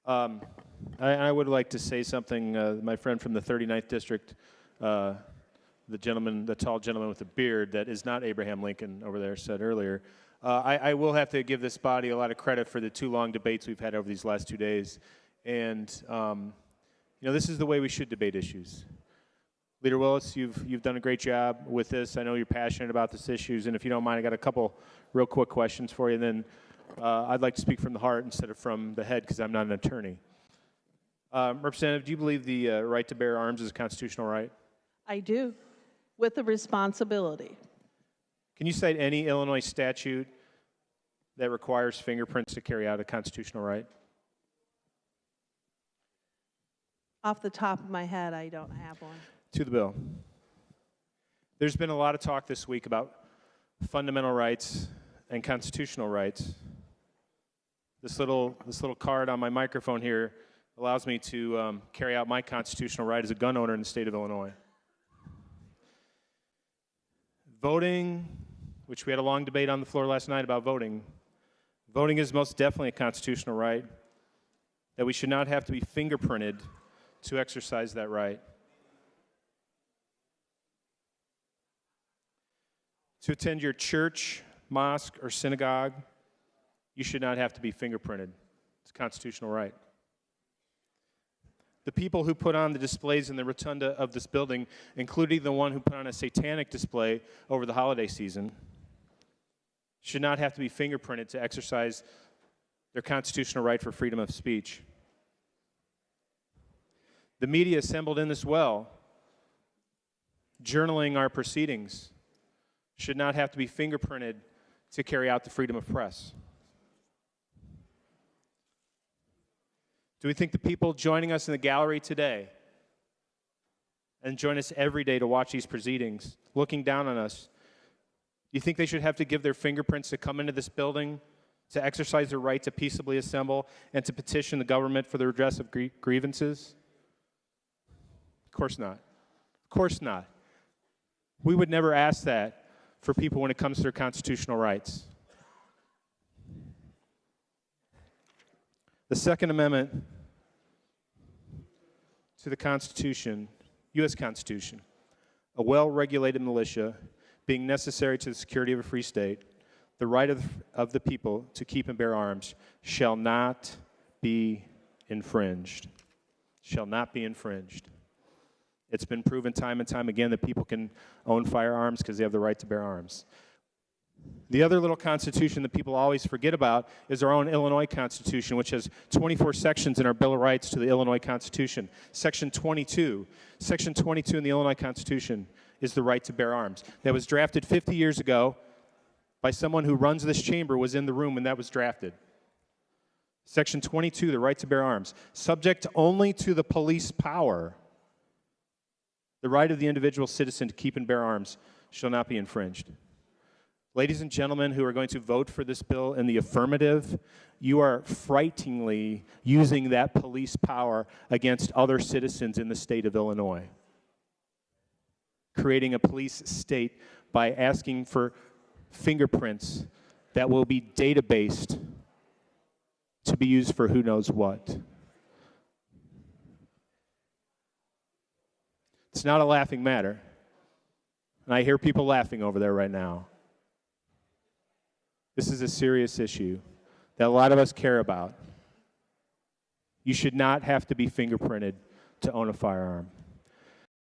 Um, I would like to say something. My friend from the 39th District, the tall gentleman with the beard that is not Abraham Lincoln over there, said earlier. I will have to give this body a lot of credit for the 2 long debates we've had over these last 2 days. And, this is the way we should debate issues. Leader Willis, you've done a great job with this. I know you're passionate about these issues. And if you don't mind, I got a couple real quick questions for you. And then I'd like to speak from the heart instead of from the head because I'm not an attorney. Representative, do you believe the right to bear arms is a constitutional right? I do, with a responsibility. Can you cite any Illinois statute that requires fingerprints to carry out a constitutional right? Off the top of my head, I don't have one. To the bill. There's been a lot of talk this week about fundamental rights and constitutional rights. This little card on my microphone here allows me to carry out my constitutional right as a gun owner in the state of Illinois. Voting, which we had a long debate on the floor last night about voting. Voting is most definitely a constitutional right, that we should not have to be fingerprinted to exercise that right. To attend your church, mosque, or synagogue, you should not have to be fingerprinted. It's a constitutional right. The people who put on the displays in the rotunda of this building, including the one who put on a satanic display over the holiday season, should not have to be fingerprinted to exercise their constitutional right for freedom of speech. The media assembled in this well, journaling our proceedings, should not have to be fingerprinted to carry out the freedom of press. Do we think the people joining us in the gallery today and join us every day to watch these proceedings, looking down on us, do you think they should have to give their fingerprints to come into this building, to exercise their right to peaceably assemble and to petition the government for the redress of grievances? Of course not. Of course not. We would never ask that for people when it comes to their constitutional rights. The Second Amendment to the Constitution, U.S. Constitution, a well-regulated militia being necessary to the security of a free state, the right of the people to keep and bear arms shall not be infringed. Shall not be infringed. It's been proven time and time again that people can own firearms because they have the right to bear arms. The other little constitution that people always forget about is our own Illinois Constitution, which has 24 sections in our Bill of Rights to the Illinois Constitution. Section 22. Section 22 in the Illinois Constitution is the right to bear arms. That was drafted 50 years ago by someone who runs this chamber, was in the room when that was drafted. Section 22, the right to bear arms. Subject only to the police power, the right of the individual citizen to keep and bear arms shall not be infringed. Ladies and gentlemen who are going to vote for this bill in the affirmative, you are frighteningly using that police power against other citizens in the state of Illinois. Creating a police state by asking for fingerprints that will be data-based to be used for who knows what. It's not a laughing matter. And I hear people laughing over there right now. This is a serious issue that a lot of us care about. You should not have to be fingerprinted to own a firearm.